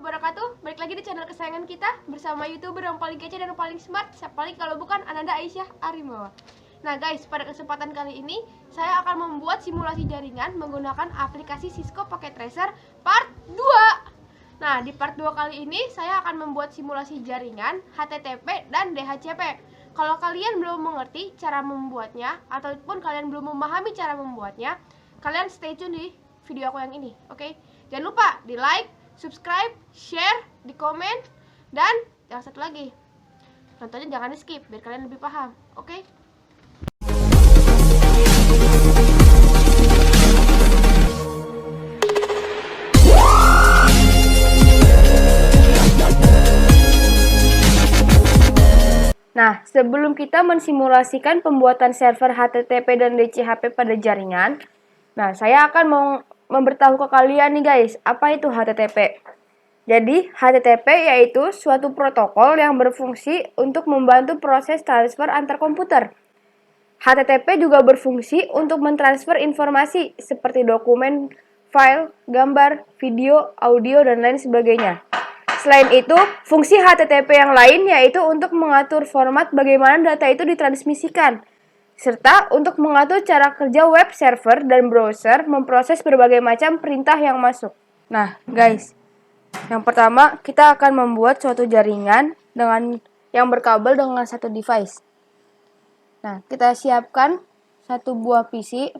wabarakatuh. Balik lagi di channel kesayangan kita bersama YouTuber yang paling kece dan paling smart. Siapa lagi kalau bukan Ananda Aisyah Arimawa. Nah guys, pada kesempatan kali ini saya akan membuat simulasi jaringan menggunakan aplikasi Cisco Packet Tracer part 2. Nah, di part 2 kali ini saya akan membuat simulasi jaringan HTTP dan DHCP. Kalau kalian belum mengerti cara membuatnya ataupun kalian belum memahami cara membuatnya, kalian stay tune di video aku yang ini, oke? Jangan lupa di like, subscribe, share, di komen, dan yang satu lagi, nontonnya jangan di skip biar kalian lebih paham, oke? Nah, sebelum kita mensimulasikan pembuatan server HTTP dan DCHP pada jaringan, nah, saya akan memberitahu ke kalian nih guys, apa itu HTTP. Jadi, HTTP yaitu suatu protokol yang berfungsi untuk membantu proses transfer antar komputer. HTTP juga berfungsi untuk mentransfer informasi seperti dokumen, file, gambar, video, audio, dan lain sebagainya. Selain itu, fungsi HTTP yang lain yaitu untuk mengatur format bagaimana data itu ditransmisikan, serta untuk mengatur cara kerja web server dan browser memproses berbagai macam perintah yang masuk. Nah, guys, yang pertama kita akan membuat suatu jaringan dengan yang berkabel dengan satu device. Nah, kita siapkan satu buah PC.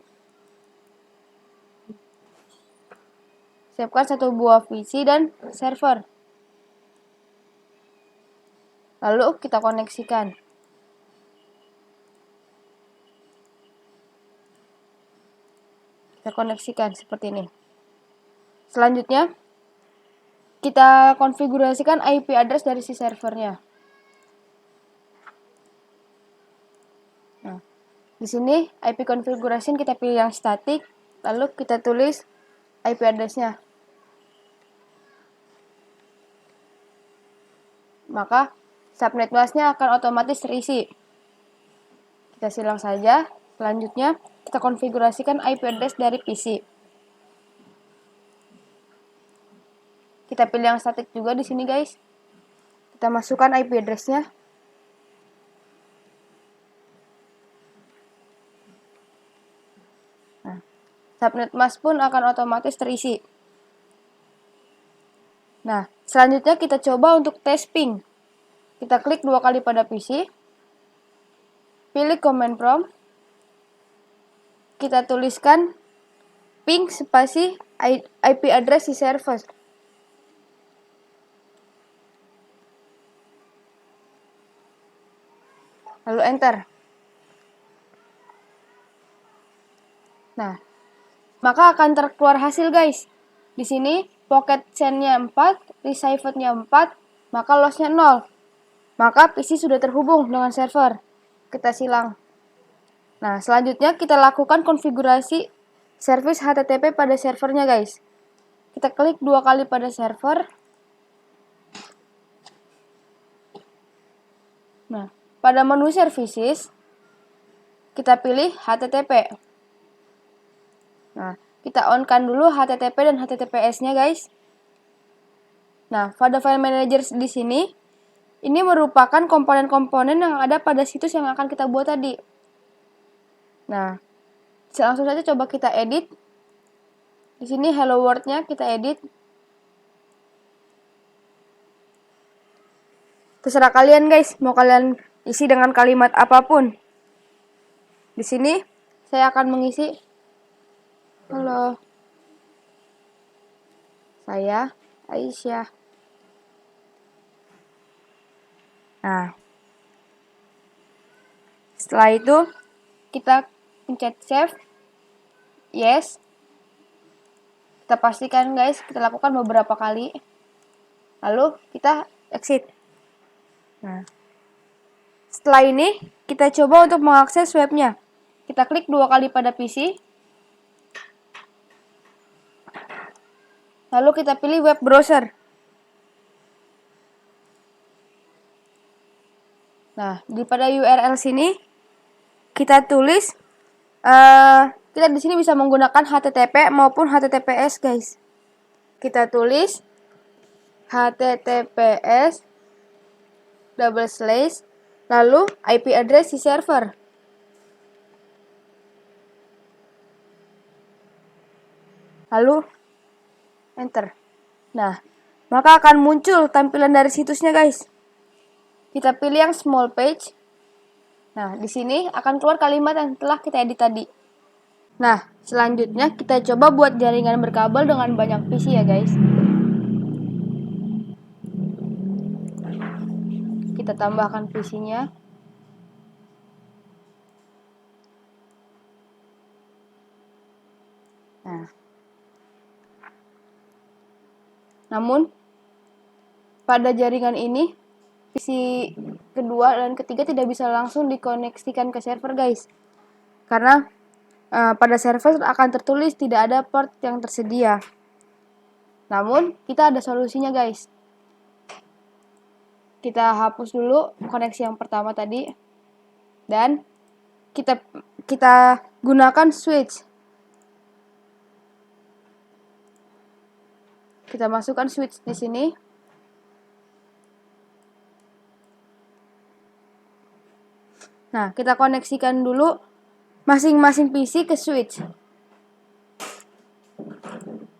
Siapkan satu buah PC dan server. Lalu kita koneksikan. Kita koneksikan seperti ini. Selanjutnya, kita konfigurasikan IP address dari si servernya. Nah, di sini IP configuration kita pilih yang static, lalu kita tulis IP address-nya. Maka subnet mask-nya akan otomatis terisi. Kita silang saja. Selanjutnya, kita konfigurasikan IP address dari PC. Kita pilih yang static juga di sini, guys. Kita masukkan IP address-nya. Nah, subnet mask pun akan otomatis terisi. Nah, selanjutnya kita coba untuk tes ping. Kita klik 2 kali pada PC. Pilih command prompt. Kita tuliskan ping spasi IP address si server. Lalu enter. Nah, maka akan terkeluar hasil, guys. Di sini pocket send-nya 4, received-nya 4, maka loss-nya 0. Maka PC sudah terhubung dengan server. Kita silang. Nah, selanjutnya kita lakukan konfigurasi service HTTP pada servernya, guys. Kita klik 2 kali pada server. Nah, pada menu services, kita pilih HTTP. Nah, kita on-kan dulu HTTP dan HTTPS-nya, guys. Nah, pada file manager di sini, ini merupakan komponen-komponen yang ada pada situs yang akan kita buat tadi. Nah, langsung saja coba kita edit. Di sini hello world-nya kita edit. Terserah kalian, guys, mau kalian isi dengan kalimat apapun. Di sini saya akan mengisi halo, saya Aisyah. Nah, setelah itu kita pencet save, yes. Kita pastikan, guys, kita lakukan beberapa kali. Lalu kita exit. Nah, setelah ini kita coba untuk mengakses webnya. Kita klik 2 kali pada PC. Lalu kita pilih web browser. Nah, pada URL sini kita tulis kita di sini bisa menggunakan HTTP maupun HTTPS, guys. Kita tulis https double slash lalu IP address si server. Lalu enter. Nah, maka akan muncul tampilan dari situsnya, guys. Kita pilih yang small page. Nah, di sini akan keluar kalimat yang telah kita edit tadi. Nah, selanjutnya kita coba buat jaringan berkabel dengan banyak PC ya, guys. Kita tambahkan PC-nya. Nah. Namun, pada jaringan ini, PC kedua dan ketiga tidak bisa langsung dikoneksikan ke server, guys. Karena pada server akan tertulis tidak ada port yang tersedia. Namun, kita ada solusinya, guys. Kita hapus dulu koneksi yang pertama tadi. Dan kita gunakan switch. Kita masukkan switch di sini. Nah, kita koneksikan dulu masing-masing PC ke switch.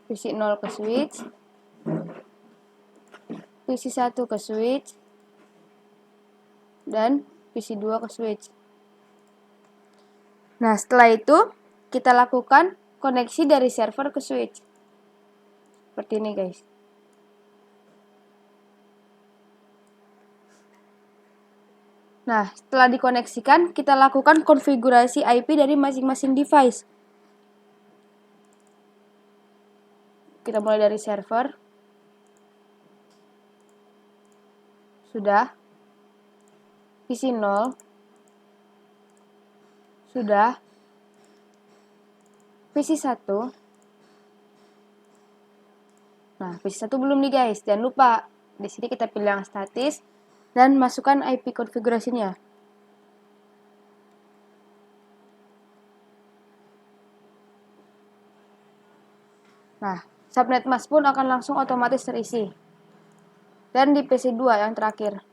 PC 0 ke switch. PC 1 ke switch. Dan PC 2 ke switch. Nah, setelah itu kita lakukan koneksi dari server ke switch. Seperti ini, guys. Nah, setelah dikoneksikan, kita lakukan konfigurasi IP dari masing-masing device. Kita mulai dari server. Sudah. PC 0. Sudah. PC 1. Nah, PC 1 belum nih, guys. Jangan lupa. Di sini kita pilih yang statis dan masukkan IP konfigurasinya. Nah, subnet mask pun akan langsung otomatis terisi. Dan di PC 2 yang terakhir.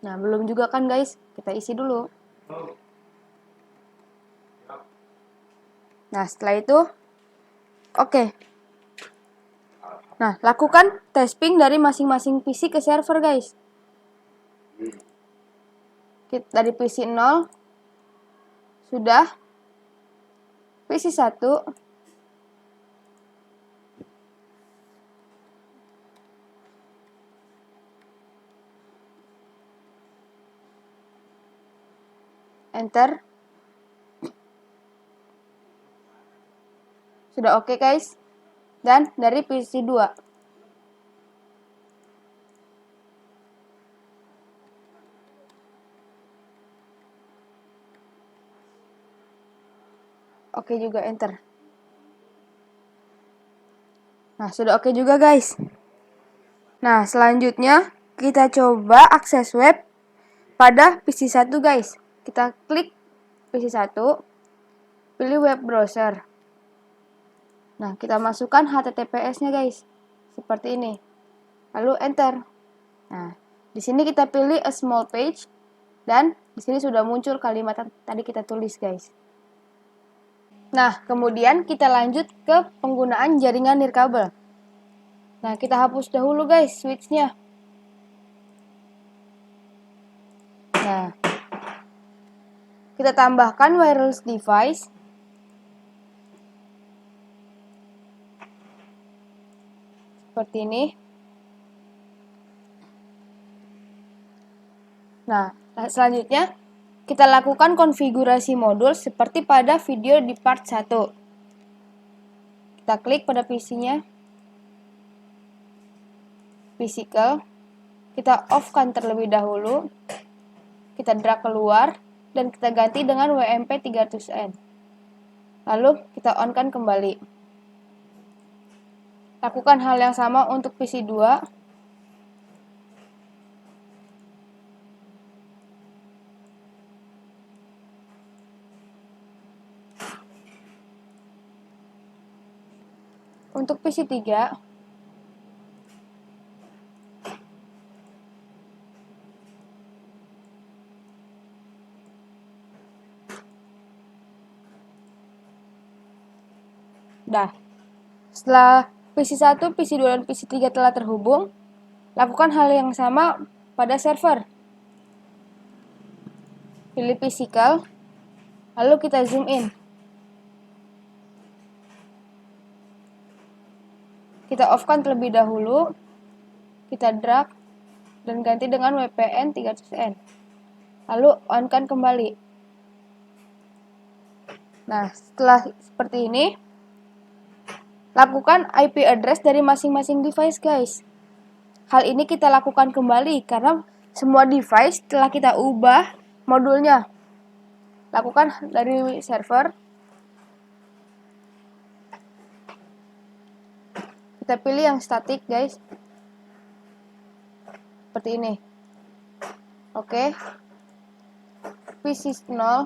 Nah, belum juga kan, guys? Kita isi dulu. Nah, setelah itu oke. Nah, lakukan testing dari masing-masing PC ke server, guys. Dari PC 0 sudah. PC 1 enter. Sudah oke, guys. Dan dari PC 2. Oke juga, enter. Nah, sudah oke juga, guys. Nah, selanjutnya kita coba akses web pada PC 1, guys. Kita klik PC 1, pilih web browser. Nah, kita masukkan HTTPS-nya, guys. Seperti ini. Lalu enter. Nah, di sini kita pilih a small page dan di sini sudah muncul kalimat yang tadi kita tulis, guys. Nah, kemudian kita lanjut ke penggunaan jaringan nirkabel. Nah, kita hapus dahulu, guys, switch-nya. Nah, kita tambahkan wireless device. Seperti ini. Nah, selanjutnya kita lakukan konfigurasi modul seperti pada video di part 1. Kita klik pada PC-nya. Physical. Kita off-kan terlebih dahulu. Kita drag keluar dan kita ganti dengan WMP 300N. Lalu kita on-kan kembali. Lakukan hal yang sama untuk PC 2. Untuk PC 3, Dah. Setelah PC1, PC2, dan PC3 telah terhubung, lakukan hal yang sama pada server. Pilih physical, lalu kita zoom in. Kita off-kan terlebih dahulu, kita drag, dan ganti dengan WPN 300N. Lalu on-kan kembali. Nah, setelah seperti ini, lakukan IP address dari masing-masing device, guys. Hal ini kita lakukan kembali karena semua device telah kita ubah modulnya. Lakukan dari server. Kita pilih yang static, guys. Seperti ini. Oke. PC 0.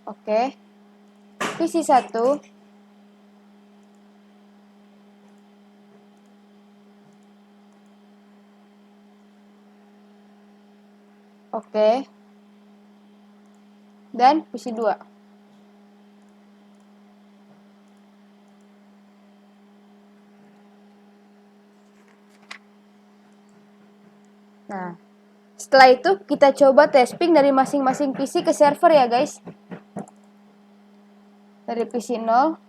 Oke. PC 1. Oke. Dan PC 2. Nah, setelah itu kita coba testing dari masing-masing PC ke server ya, guys. Dari PC 0,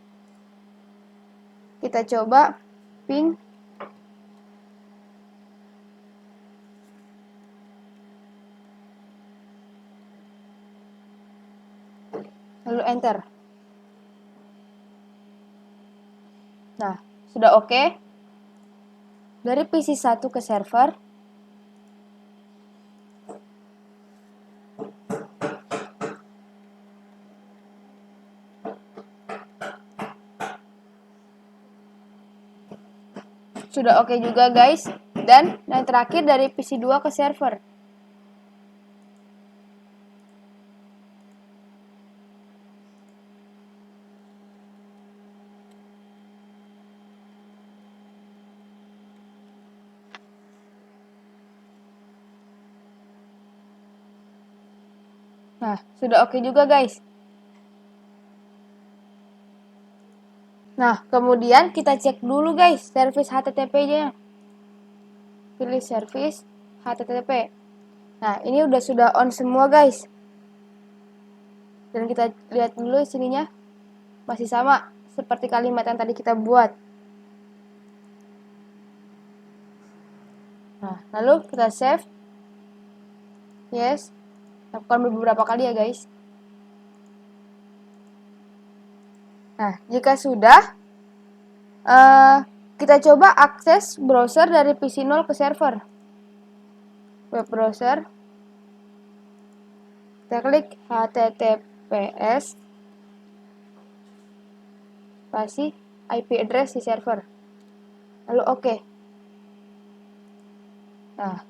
kita coba ping. Lalu enter. Nah, sudah oke. Dari PC 1 ke server. Sudah oke juga, guys. Dan yang terakhir dari PC 2 ke server. Nah, sudah oke juga, guys. Nah, kemudian kita cek dulu, guys, service HTTP-nya. Pilih service HTTP. Nah, ini sudah on semua, guys. Dan kita lihat dulu sininya. Masih sama seperti kalimat yang tadi kita buat. Nah, lalu kita save. Yes. Lakukan beberapa kali ya, guys. Nah, jika sudah, kita coba akses browser dari PC 0 ke server. Web browser. Kita klik HTTPS spasi IP address di server. Lalu oke. Nah,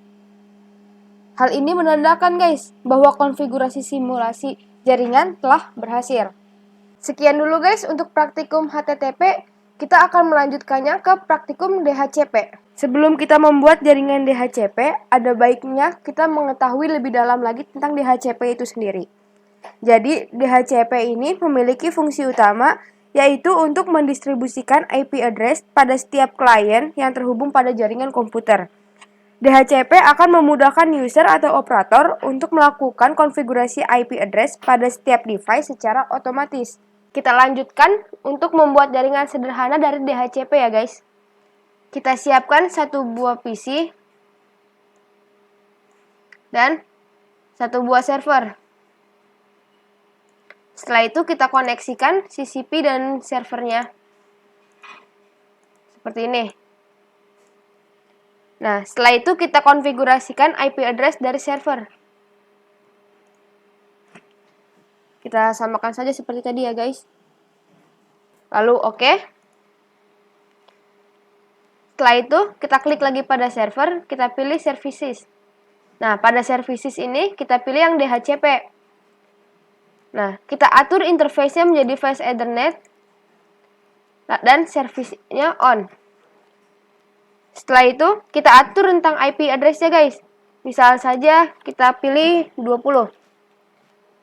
hal ini menandakan, guys, bahwa konfigurasi simulasi jaringan telah berhasil. Sekian dulu, guys, untuk praktikum HTTP. Kita akan melanjutkannya ke praktikum DHCP. Sebelum kita membuat jaringan DHCP, ada baiknya kita mengetahui lebih dalam lagi tentang DHCP itu sendiri. Jadi, DHCP ini memiliki fungsi utama, yaitu untuk mendistribusikan IP address pada setiap klien yang terhubung pada jaringan komputer. DHCP akan memudahkan user atau operator untuk melakukan konfigurasi IP address pada setiap device secara otomatis. Kita lanjutkan untuk membuat jaringan sederhana dari DHCP ya, guys. Kita siapkan satu buah PC dan satu buah server. Setelah itu kita koneksikan CCP dan servernya. Seperti ini. Nah, setelah itu kita konfigurasikan IP address dari server. Kita samakan saja seperti tadi ya, guys. Lalu oke. Setelah itu kita klik lagi pada server, kita pilih services. Nah, pada services ini kita pilih yang DHCP. Nah, kita atur interface-nya menjadi Voice Ethernet dan service-nya on. Setelah itu kita atur tentang IP address-nya, guys. Misal saja kita pilih 20.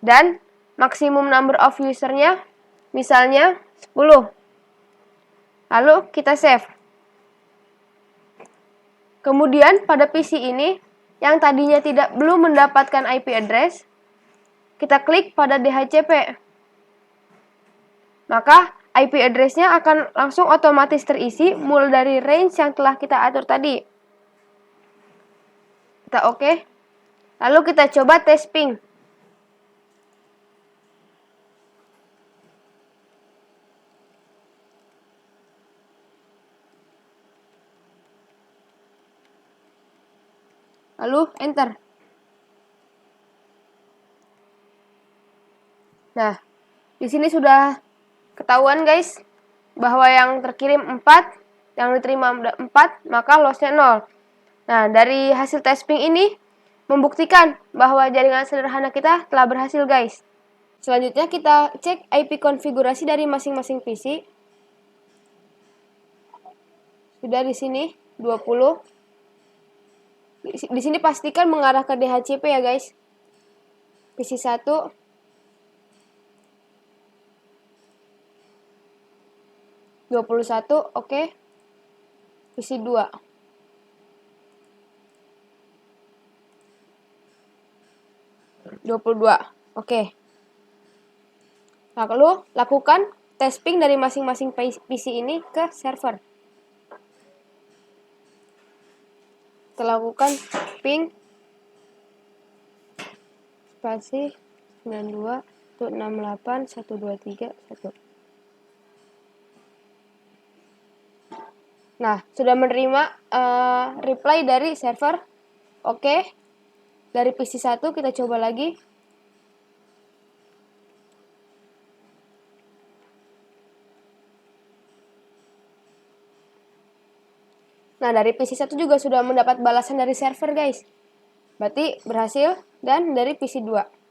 Dan maksimum number of usernya misalnya 10. Lalu kita save. Kemudian pada PC ini yang tadinya belum mendapatkan IP address, kita klik pada DHCP. Maka IP address-nya akan langsung otomatis terisi mulai dari range yang telah kita atur tadi. Kita oke. Lalu kita coba tes ping. Lalu enter. Nah, di sini sudah ketahuan guys bahwa yang terkirim 4, yang diterima 4, maka lossnya 0. Nah, dari hasil tes ping ini membuktikan bahwa jaringan sederhana kita telah berhasil guys. Selanjutnya kita cek IP konfigurasi dari masing-masing PC. Sudah di sini 20. Di sini pastikan mengarah ke DHCP ya guys. PC 1 21, oke. PC 2 22, oke. Lalu lakukan tes ping dari masing-masing PC ini ke server. Kita lakukan ping spasi 92 168 123 1. Nah, sudah menerima reply dari server. Oke. Dari PC 1 kita coba lagi. Nah, dari PC 1 juga sudah mendapat balasan dari server, guys. Berarti berhasil. Dan dari PC 2.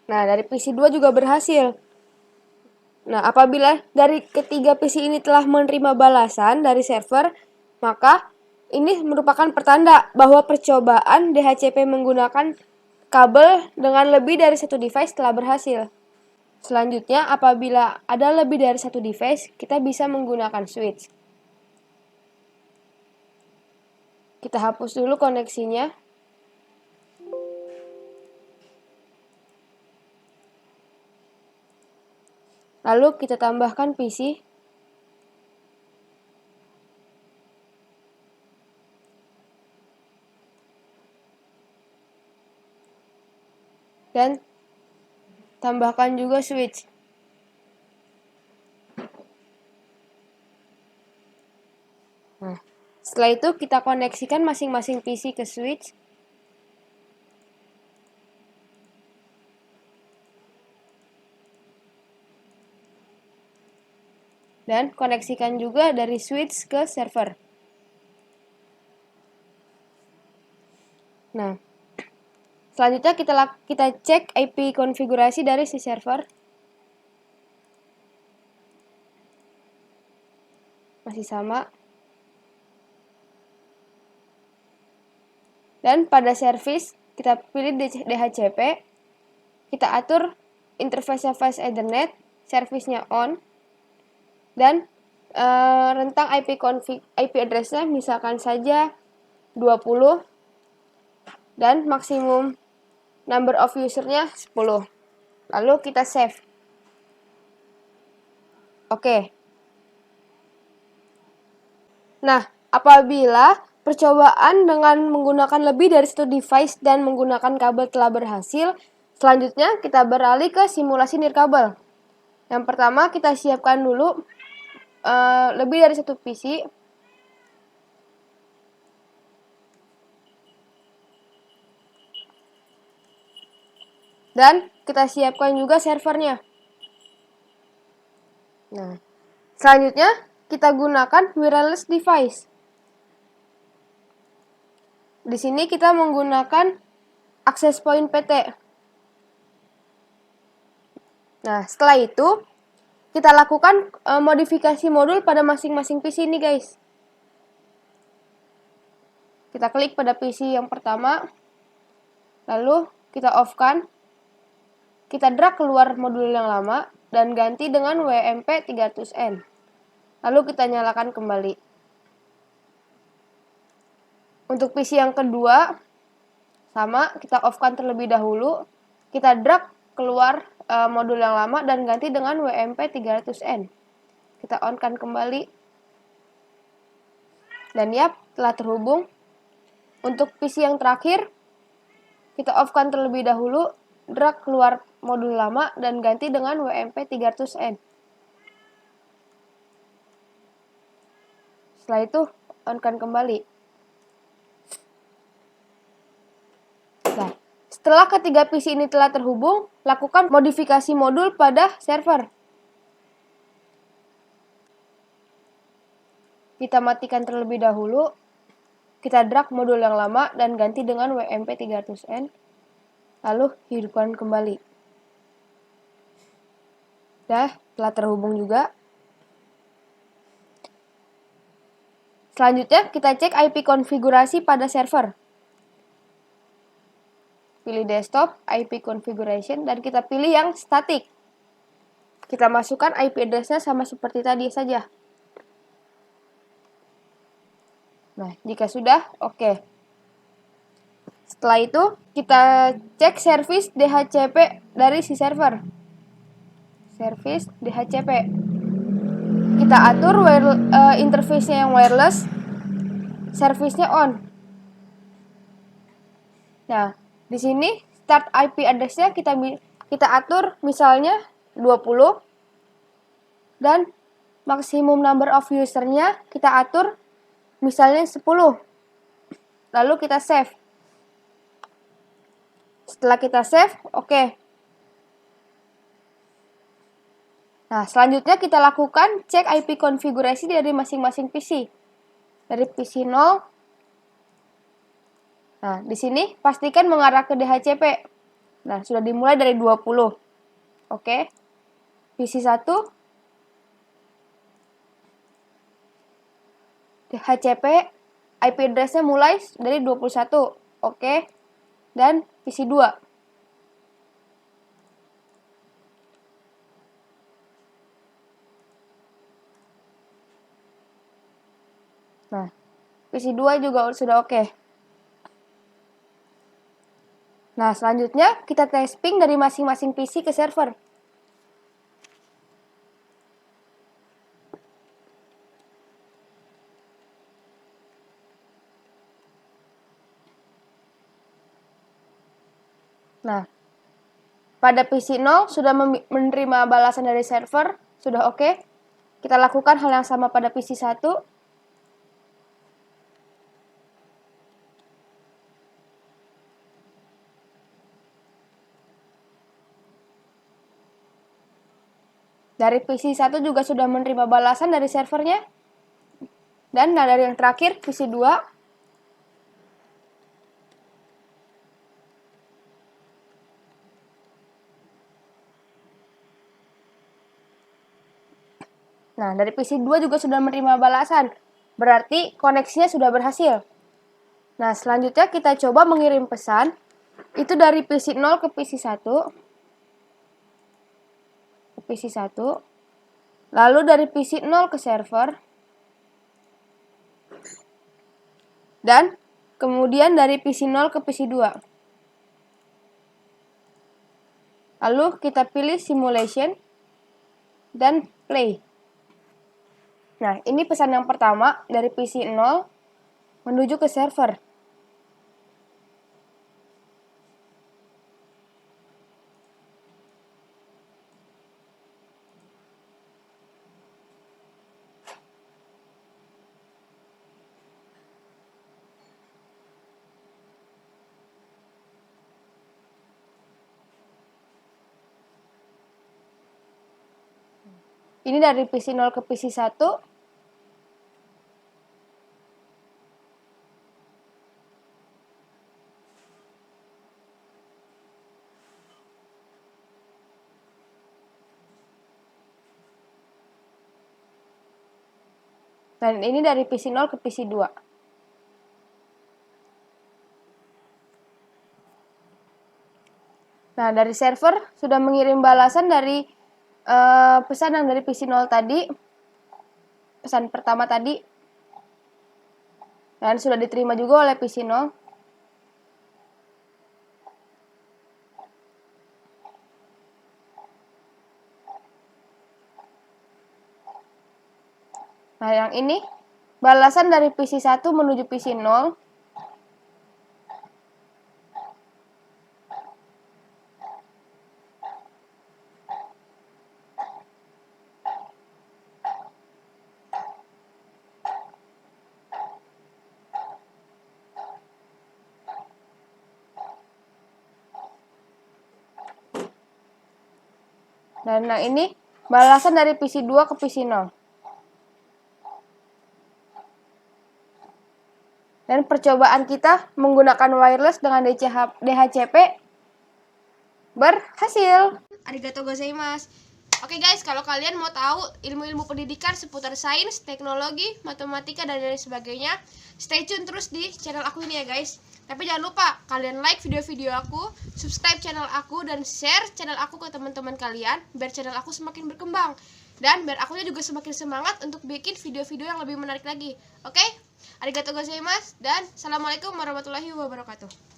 Nah, dari PC 2 juga berhasil. Nah, apabila dari ketiga PC ini telah menerima balasan dari server, maka ini merupakan pertanda bahwa percobaan DHCP menggunakan kabel dengan lebih dari satu device telah berhasil. Selanjutnya, apabila ada lebih dari satu device, kita bisa menggunakan switch. Kita hapus dulu koneksinya. Lalu kita tambahkan PC. Dan tambahkan juga switch. Nah, setelah itu kita koneksikan masing-masing PC ke switch. Dan koneksikan juga dari switch ke server. Nah, selanjutnya kita cek IP konfigurasi dari si server. Masih sama. Dan pada service kita pilih DHCP. Kita atur interface Fast Ethernet, service-nya on. Dan rentang IP address-nya misalkan saja 20. Dan maksimum number of user-nya 10. Lalu kita save. Oke. Nah, apabila percobaan dengan menggunakan lebih dari satu device dan menggunakan kabel telah berhasil, selanjutnya kita beralih ke simulasi nirkabel. Yang pertama kita siapkan dulu lebih dari satu PC. Dan kita siapkan juga servernya. Nah, selanjutnya kita gunakan wireless device. Di sini kita menggunakan access point PT. Nah, setelah itu kita lakukan modifikasi modul pada masing-masing PC ini, guys. Kita klik pada PC yang pertama, lalu kita off-kan, kita drag keluar modul yang lama, dan ganti dengan WMP300N. Lalu kita nyalakan kembali. Untuk PC yang kedua, sama, kita off-kan terlebih dahulu, kita drag keluar modul yang lama dan ganti dengan WMP300N. Kita on-kan kembali. Dan yap, telah terhubung. Untuk PC yang terakhir, kita off-kan terlebih dahulu, drag keluar modul lama dan ganti dengan WMP300N. Setelah itu, on-kan kembali. Nah, setelah ketiga PC ini telah terhubung, lakukan modifikasi modul pada server. Kita matikan terlebih dahulu. Kita drag modul yang lama dan ganti dengan WMP300N. Lalu hidupkan kembali. Dah, telah terhubung juga. Selanjutnya, kita cek IP konfigurasi pada server. Pilih desktop, IP configuration, dan kita pilih yang static. Kita masukkan IP address-nya sama seperti tadi saja. Nah, jika sudah, oke. Setelah itu, kita cek service DHCP dari si server. Service DHCP. Kita atur interface-nya yang wireless, service-nya on. Nah, di sini start IP address-nya kita atur misalnya 20 dan maksimum number of user-nya kita atur misalnya 10. Lalu kita save. Setelah kita save, oke. Nah, selanjutnya kita lakukan cek IP konfigurasi dari masing-masing PC. Dari PC 0. Nah, di sini pastikan mengarah ke DHCP. Nah, sudah dimulai dari 20. Oke. PC 1. DHCP IP address-nya mulai dari 21. Oke. Dan PC 2. Nah, PC 2 juga sudah oke. Nah, selanjutnya kita tes ping dari masing-masing PC ke server. Nah, pada PC 0 sudah menerima balasan dari server, sudah oke. Kita lakukan hal yang sama pada PC 1. Dari PC 1 juga sudah menerima balasan dari servernya. Dan dari yang terakhir, PC 2. Nah, dari PC 2 juga sudah menerima balasan. Berarti koneksinya sudah berhasil. Nah, selanjutnya kita coba mengirim pesan. Itu dari PC 0 ke PC 1. Ke PC 1. Lalu dari PC 0 ke server. Dan kemudian dari PC 0 ke PC 2. Lalu kita pilih simulation dan play. Nah, ini pesan yang pertama dari PC 0 menuju ke server. Ini dari PC 0 ke PC 1. Dan ini dari PC 0 ke PC 2. Nah, dari server sudah mengirim balasan dari pesan yang dari PC 0 tadi. Pesan pertama tadi. Dan sudah diterima juga oleh PC 0. Nah, yang ini balasan dari PC 1 menuju PC 0. Dan yang ini balasan dari PC 2 ke PC 0. Dan percobaan kita menggunakan wireless dengan DHCP berhasil. Arigatou gozaimasu. Oke guys, kalau kalian mau tahu ilmu-ilmu pendidikan seputar sains, teknologi, matematika, dan lain sebagainya, stay tune terus di channel aku ini ya guys. Tapi jangan lupa, kalian like video-video aku, subscribe channel aku, dan share channel aku ke teman-teman kalian, biar channel aku semakin berkembang. Dan biar akunya juga semakin semangat untuk bikin video-video yang lebih menarik lagi. Oke? Arigatou gozaimasu, dan assalamualaikum warahmatullahi wabarakatuh.